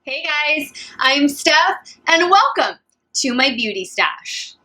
Hey guys, I'm Steph and welcome to my beauty stash.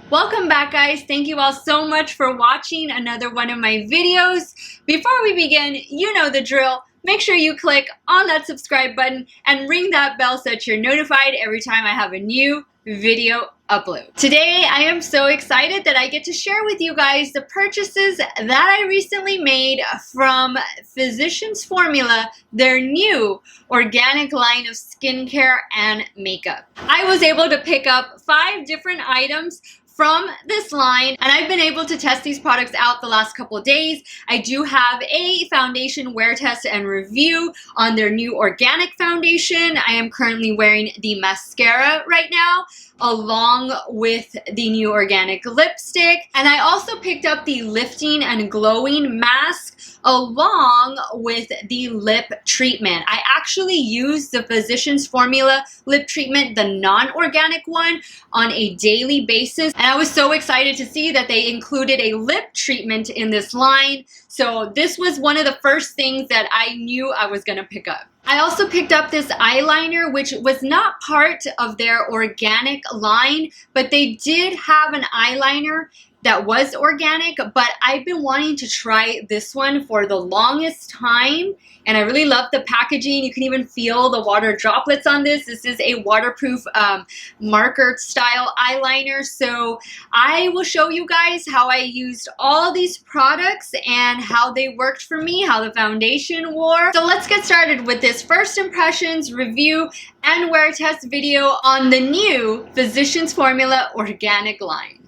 Welcome back guys. Thank you all so much for watching another one of my videos. Before we begin, you know the drill. Make sure you click on that subscribe button and ring that bell so that you're notified every time I have a new video upload. Today, I am so excited that I get to share with you guys the purchases that I recently made from Physicians Formula, their new organic line of skincare and makeup. I was able to pick up 5 different items from this line, and I've been able to test these products out the last couple of days. I do have a foundation wear test and review on their new organic foundation. I am currently wearing the mascara right now, along with the new organic lipstick. And I also picked up the lifting and glowing mask along with the lip treatment. I actually used the Physicians Formula lip treatment, the non-organic one, on a daily basis. And I was so excited to see that they included a lip treatment in this line. So this was one of the first things that I knew I was gonna pick up. I also picked up this eyeliner, which was not part of their organic line, but they did have an eyeliner that was organic, but I've been wanting to try this one for the longest time, and I really love the packaging. You can even feel the water droplets on this. This is a waterproof marker style eyeliner, so I will show you guys how I used all these products and how they worked for me, how the foundation wore. So let's get started with this first impressions, review, and wear test video on the new Physicians Formula organic line.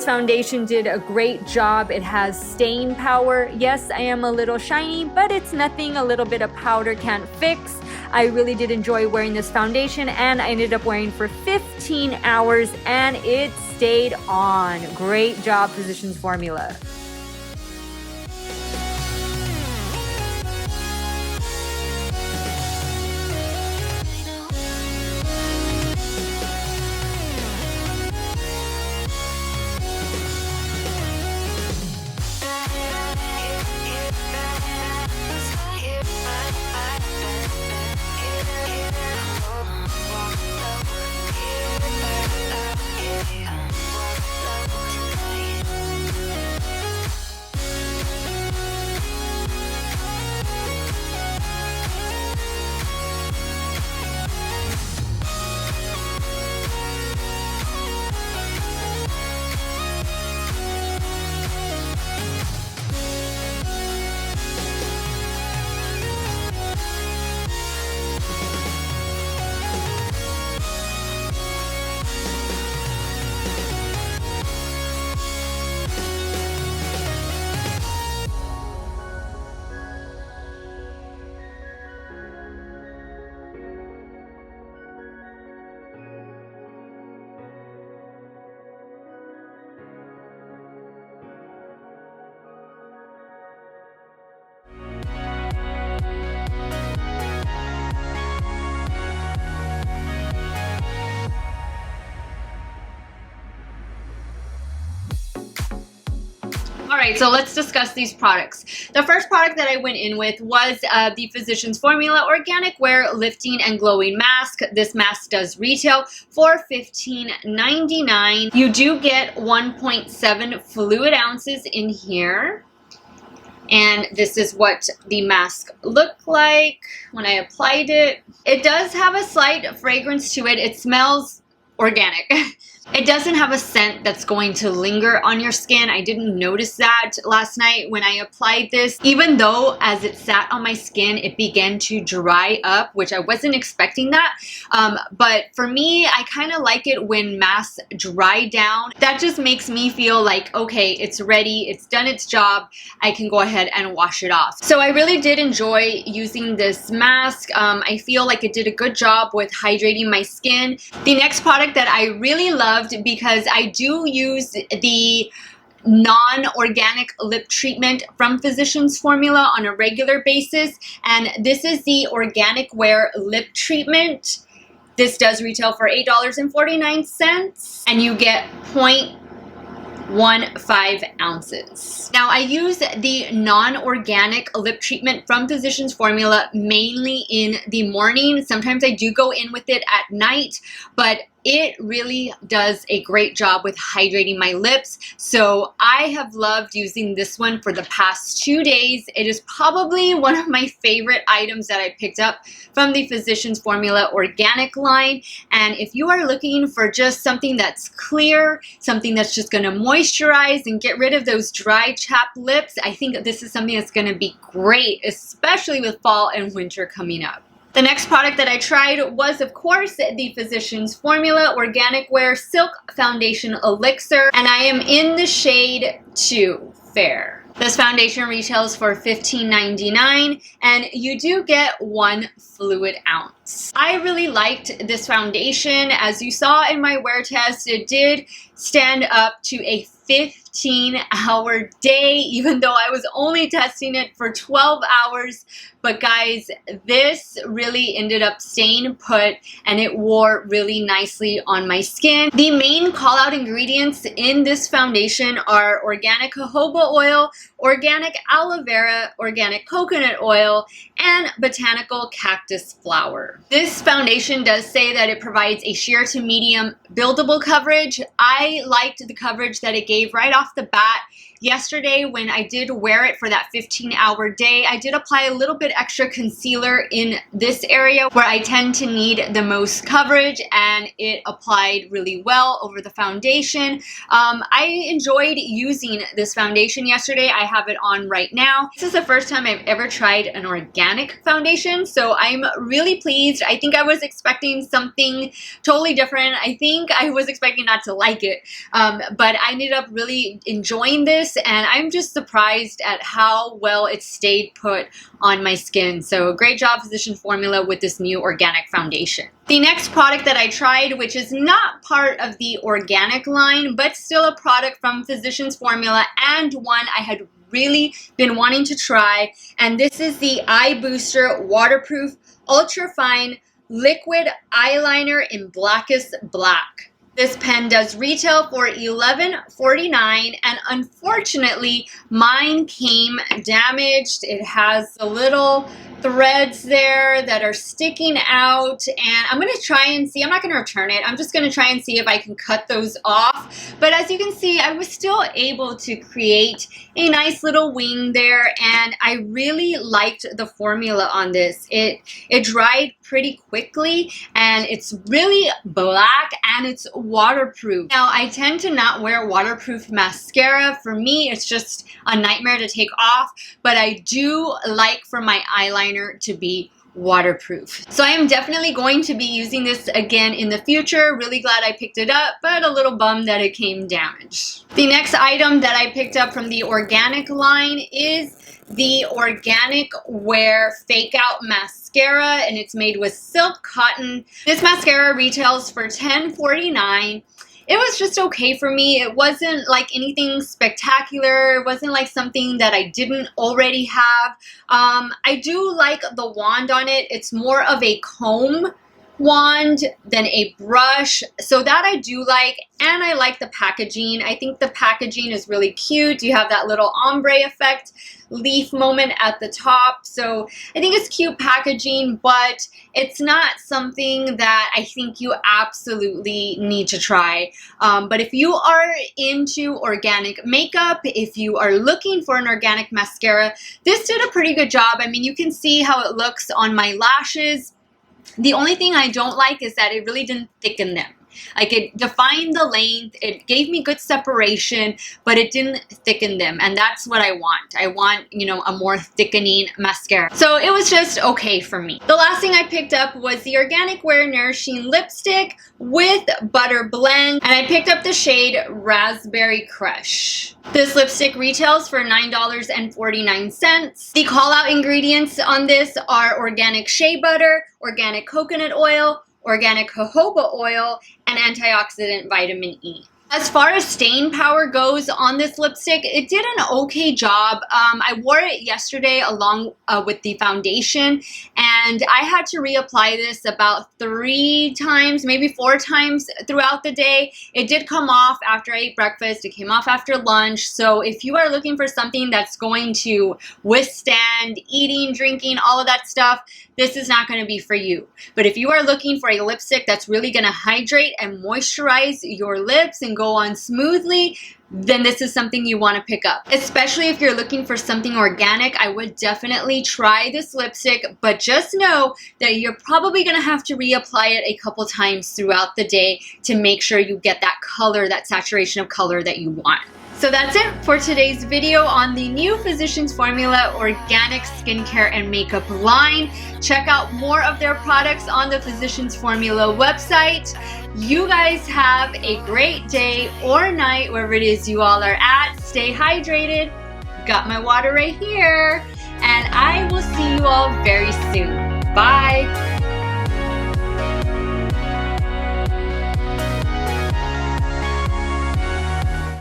Foundation did a great job. It has staying power. Yes, I am a little shiny, but it's nothing a little bit of powder can't fix. I really did enjoy wearing this foundation, and I ended up wearing for 15 hours and it stayed on. Great job, Physicians Formula. Alright, so let's discuss these products. The first product that I went in with was the Physicians Formula Organic Wear Lifting and Glowing Mask. This mask does retail for $15.99. You do get 1.7 fluid ounces in here. And this is what the mask looked like when I applied it. It does have a slight fragrance to it. It smells organic. It doesn't have a scent that's going to linger on your skin. I didn't notice that last night when I applied this. Even though as it sat on my skin, it began to dry up, which I wasn't expecting that. But for me, I kind of like it when masks dry down. That just makes me feel like, okay, it's ready. It's done its job. I can go ahead and wash it off. So I really did enjoy using this mask. I feel like it did a good job with hydrating my skin. The next product that I really loved, because I do use the non-organic lip treatment from Physicians Formula on a regular basis, and this is the Organic Wear Lip Treatment. This does retail for $8.49, and you get 0.15 ounces. Now, I use the non-organic lip treatment from Physicians Formula mainly in the morning. Sometimes I do go in with it at night, but it really does a great job with hydrating my lips. So I have loved using this one for the past 2 days. It is probably one of my favorite items that I picked up from the Physicians Formula Organic line. And if you are looking for just something that's clear, something that's just going to moisturize and get rid of those dry, chapped lips, I think this is something that's going to be great, especially with fall and winter coming up. The next product that I tried was, of course, the Physicians Formula Organic Wear Silk Foundation Elixir, and I am in the shade 2 Fair. This foundation retails for $15.99, and you do get 1 fluid ounce. I really liked this foundation. As you saw in my wear test, it did stand up to a 15-hour day, even though I was only testing it for 12 hours. But guys, this really ended up staying put, and it wore really nicely on my skin. The main call-out ingredients in this foundation are organic jojoba oil, organic aloe vera, organic coconut oil, and botanical cactus flower. This foundation does say that it provides a sheer to medium buildable coverage. I liked the coverage that it gave right off the bat. Yesterday, when I did wear it for that 15-hour day, I did apply a little bit extra concealer in this area where I tend to need the most coverage, and it applied really well over the foundation. I enjoyed using this foundation yesterday. I have it on right now. This is the first time I've ever tried an organic foundation, so I'm really pleased. I think I was expecting something totally different. I think I was expecting not to like it, but I ended up really enjoying this, and I'm just surprised at how well it stayed put on my skin. So great job, Physicians Formula, with this new organic foundation. The next product that I tried, which is not part of the organic line, but still a product from Physicians Formula and one I had really been wanting to try, and this is the Eye Booster Waterproof Ultra Fine Liquid Eyeliner in Blackest Black. This pen does retail for $11.49, and unfortunately, mine came damaged. It has the little threads there that are sticking out, and I'm going to try and see. I'm not going to return it. I'm just going to try and see if I can cut those off. But as you can see, I was still able to create a nice little wing there, and I really liked the formula on this. It dried pretty quickly, and it's really black, and it's waterproof. Now, I tend to not wear waterproof mascara. For me, it's just a nightmare to take off, but I do like for my eyeliner to be waterproof. So I am definitely going to be using this again in the future. Really glad I picked it up, but a little bummed that it came damaged. The next item that I picked up from the organic line is the Organic Wear Fake Out Mascara, and it's made with silk cotton. This mascara retails for $10.49. It was just okay for me. It wasn't like anything spectacular. It wasn't like something that I didn't already have. I do like the wand on it. It's more of a comb wand, then a brush. So that I do like, and I like the packaging. I think the packaging is really cute. You have that little ombre effect leaf moment at the top. So I think it's cute packaging, but it's not something that I think you absolutely need to try. But if you are into organic makeup, if you are looking for an organic mascara, this did a pretty good job. I mean, you can see how it looks on my lashes. The only thing I don't like is that it really didn't thicken them. Like, it defined the length, it gave me good separation, but it didn't thicken them, and that's what I want. I want, you know, a more thickening mascara. So it was just okay for me. The last thing I picked up was the Organic Wear Nourishing Lipstick with Butter Blend, and I picked up the shade Raspberry Crush. This lipstick retails for $9.49. The call out ingredients on this are organic shea butter, organic coconut oil, organic jojoba oil, and antioxidant vitamin E. As far as staying power goes on this lipstick, it did an okay job. I wore it yesterday along with the foundation, and I had to reapply this about 3 times, maybe 4 times throughout the day. It did come off after I ate breakfast. It came off after lunch. So if you are looking for something that's going to withstand eating, drinking, all of that stuff, this is not going to be for you. But if you are looking for a lipstick that's really going to hydrate and moisturize your lips and go on smoothly, then this is something you want to pick up. Especially if you're looking for something organic, I would definitely try this lipstick, but just know that you're probably going to have to reapply it a couple times throughout the day to make sure you get that color, that saturation of color that you want. So that's it for today's video on the new Physicians Formula Organic Skincare and Makeup line. Check out more of their products on the Physicians Formula website. You guys have a great day or night wherever it is you all are at. Stay hydrated. Got my water right here. And I will see you all very soon.